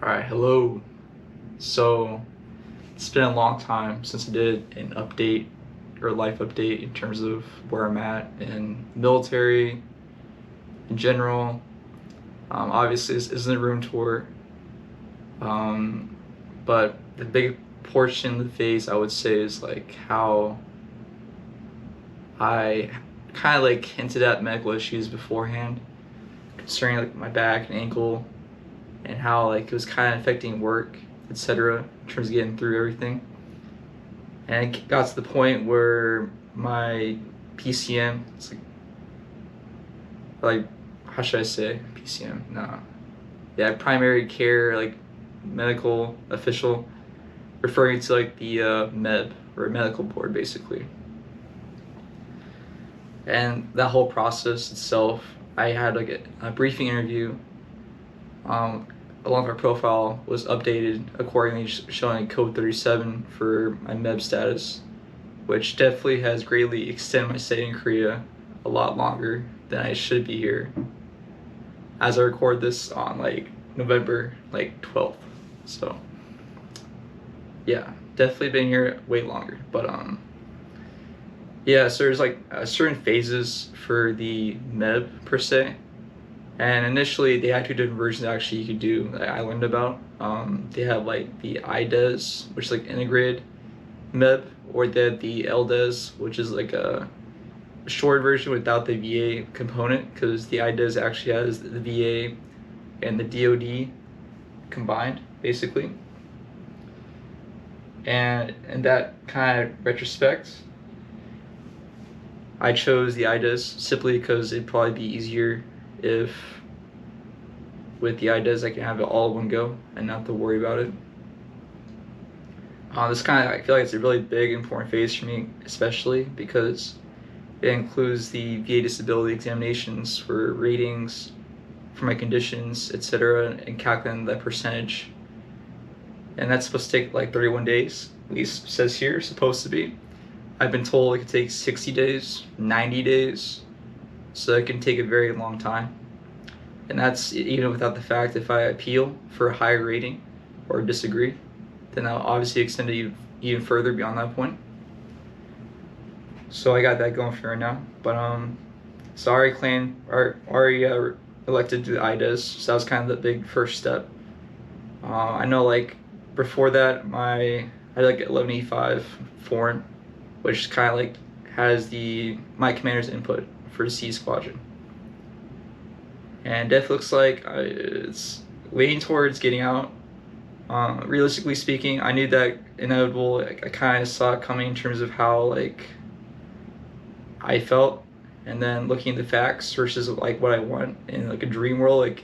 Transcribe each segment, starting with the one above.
Alright, hello. So, it's been a long time since I did an update or life update in terms of where I'm at in military in general. Obviously, this isn't a room tour, um, but the big portion of the phase I would say is like how I kind of like hinted at medical issues beforehand concerning like my back and ankle and how like it was kind of affecting work, etc. in terms of getting through everything. And it got to the point where my PCM, it's like how should I say PCM? No, yeah, primary care like medical official, referring to like the MEB or medical board basically. And that whole process itself, I had like a briefing interview. Um, Along with my profile was updated accordingly, showing code 37 for my MEB status, which definitely has greatly extended my stay in Korea a lot longer than I should be here. As I record this on like November like 12th, so yeah, definitely been here way longer. But yeah, so there's like certain phases for the MEB per se. And initially, they had two different versions actually you could do that I learned about. They have like the IDES, which is like integrated MEB, or they had the LDES, which is like a short version without the VA component, because the IDES actually has the VA and the DoD combined, basically. And in that kind of retrospect, I chose the IDES simply because it'd probably be easier if with the IDES I can have it all in one go and not to worry about it. This kind of, I feel like it's a really big important phase for me, especially because it includes the VA disability examinations for ratings for my conditions, etc., and calculating that percentage. And that's supposed to take like 31 days, at least says here, supposed to be. I've been told it could take 60 days, 90 days, so it can take a very long time. And that's even without the fact if I appeal for a higher rating or disagree, then I'll obviously extend it even further beyond that point. So I got that going for right now. But so I already elected to the IDES, so that was kind of the big first step. I know like before that I had like 1185 foreign, which kind of like has my commander's input for C squadron. And death looks like it's leaning towards getting out. Realistically speaking, I knew that inevitable. I kind of saw it coming in terms of how like I felt, and then looking at the facts versus like what I want in like a dream world, like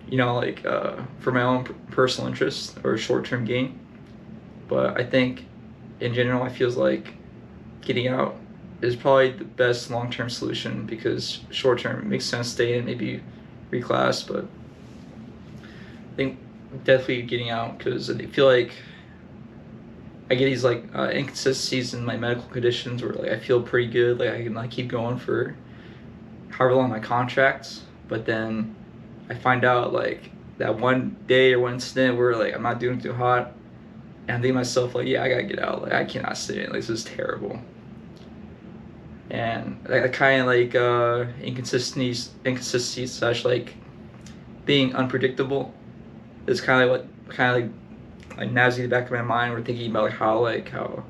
like for my own personal interest or short-term gain. But I think in general, I feels like getting out is probably the best long-term solution, because short-term it makes sense to stay in, maybe reclass, but I think definitely getting out, because I feel like I get these like inconsistencies in my medical conditions where like I feel pretty good, like I can like keep going for however long my contracts, but then I find out like that one day or one incident where like I'm not doing too hot, and I think to myself like, yeah, I gotta get out, like I cannot stay in, like this is terrible. And that kind of like inconsistencies slash like being unpredictable is kind of like nagging in the back of my mind. We're thinking about like how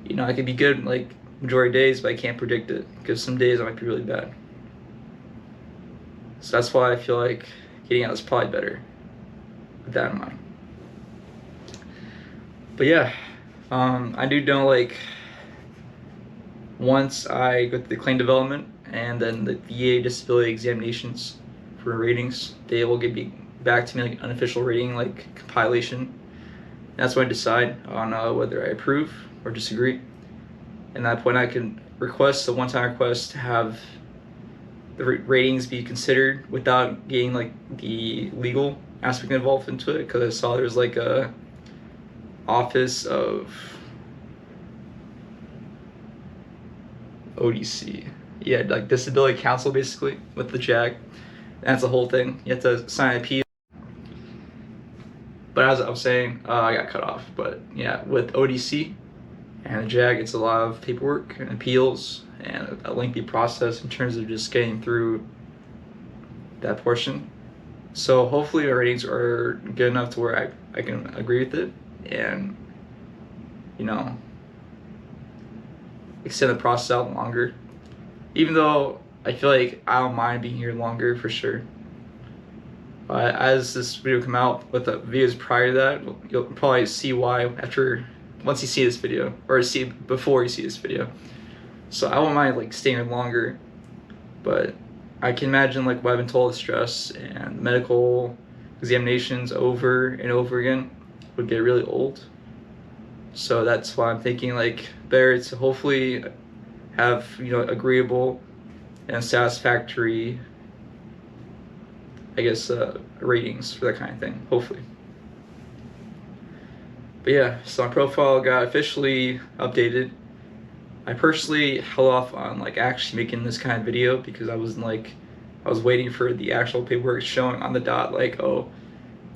I could be good like majority of days, but I can't predict it because some days I might be really bad. So that's why I feel like getting out is probably better with that in mind. But yeah, I do know like once I go through the claim development and then the VA disability examinations for ratings, they will get back to me like an unofficial rating like compilation. And that's when I decide on whether I approve or disagree. And at that point, I can request a one-time request to have the ratings be considered without getting like the legal aspect involved into it, because I saw there's like a office of ODC. Yeah, like Disability Council basically with the JAG. That's the whole thing. You have to sign a P. But as I was saying, I got cut off. But yeah, with ODC and the JAG, it's a lot of paperwork and appeals and a lengthy process in terms of just getting through that portion. So hopefully our ratings are good enough to where I can agree with it and, you know, extend the process out longer. Even though I feel like I don't mind being here longer for sure. As this video come out with the videos prior to that, you'll probably see why once you see this video, or see before you see this video. So I won't mind like staying here longer, but I can imagine like what I've been told, the stress and medical examinations over and over again would get really old. So that's why I'm thinking like better to hopefully have, you know, agreeable and satisfactory, I guess, ratings for that kind of thing, hopefully. But yeah, so my profile got officially updated. I personally held off on like actually making this kind of video because I was waiting for the actual paperwork showing on the dot like, oh,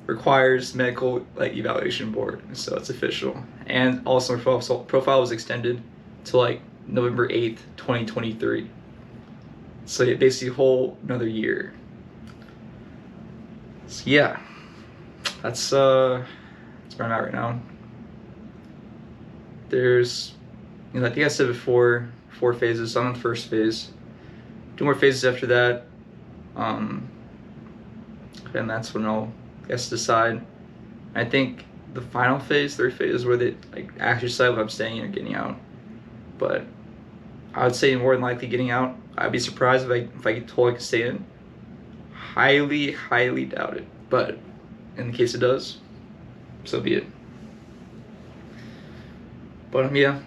requires medical like evaluation board, so it's official. And also my profile was extended to like November 8th, 2023. So yeah, basically a whole another year. So yeah, that's where I'm at right now. There's, you know, I think I said before, 4 phases. So I'm in the first phase. 2 more phases after that. And that's when I'll, I guess, decide. I think the final phase, 3rd phase, is where they like actually decide if I'm staying or getting out. But I would say more than likely getting out. I'd be surprised if I get told I could stay in. Highly doubt it. But in the case it does, so be it. But yeah,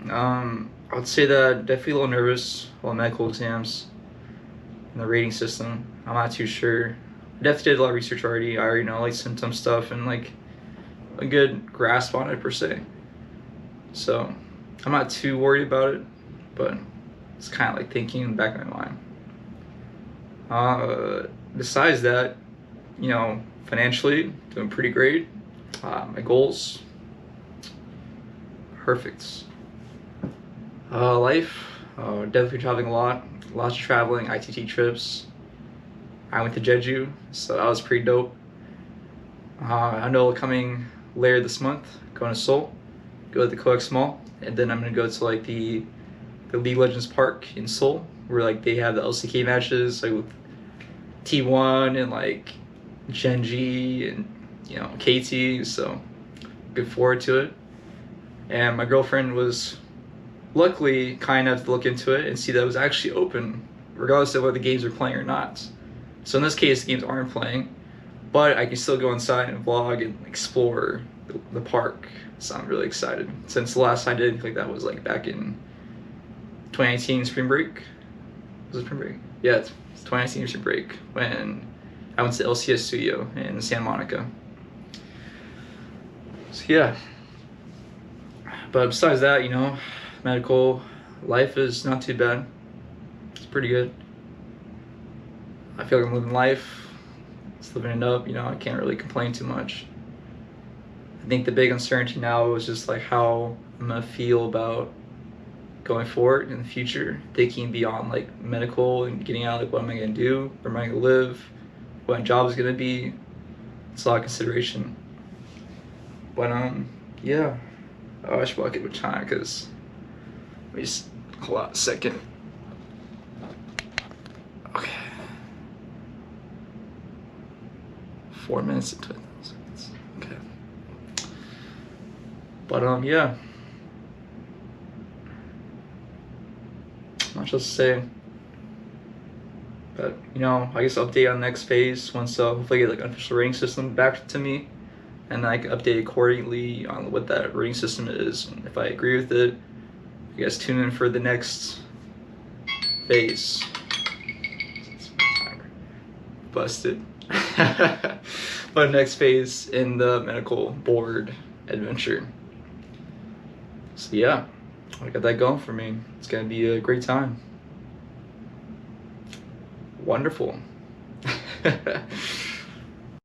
I would say that definitely a little nervous while medical exams and the rating system. I'm not too sure. I definitely did a lot of research already. I already know like symptom stuff and like a good grasp on it per se. So I'm not too worried about it, but it's kind of like thinking in the back of my mind. Besides that, you know, financially doing pretty great. My goals, perfect. Life, definitely traveling a lot. Lots of traveling, ITT trips. I went to Jeju, so that was pretty dope. I know coming later this month, going to Seoul, go to the COEX Mall, and then I'm gonna go to like the League of Legends Park in Seoul, where like they have the LCK matches like with T1 and like Genji and, you know, KT. So looking forward to it. And my girlfriend was luckily kind enough to look into it and see that it was actually open regardless of whether the games are playing or not. So in this case, the games aren't playing, but I can still go inside and vlog and explore the park. So I'm really excited. Since the last time I did anything like that was like back in 2019 spring break. Was it spring break? Yeah, it's 2019 spring break when I went to LCS Studio in Santa Monica. So yeah. But besides that, you know, medical life is not too bad. It's pretty good. I feel like I'm living life. It's living it up, you know, I can't really complain too much. I think the big uncertainty now is just like how I'm gonna feel about going forward in the future, thinking beyond like medical and getting out, like what am I gonna do, where am I gonna live, what my job is gonna be. It's a lot of consideration. But yeah. Oh, I should walk it with time because let me just hold on a second. Okay. 4 minutes and 20 seconds. Okay. But yeah. Not much else to say. But you know, I guess update on the next phase once hopefully I get like an official rating system back to me. And then I can update accordingly on what that rating system is. And if I agree with it, I guess tune in for the next phase. Busted. But next phase in the medical board adventure. So yeah, I got that going for me. It's gonna be a great time. Wonderful.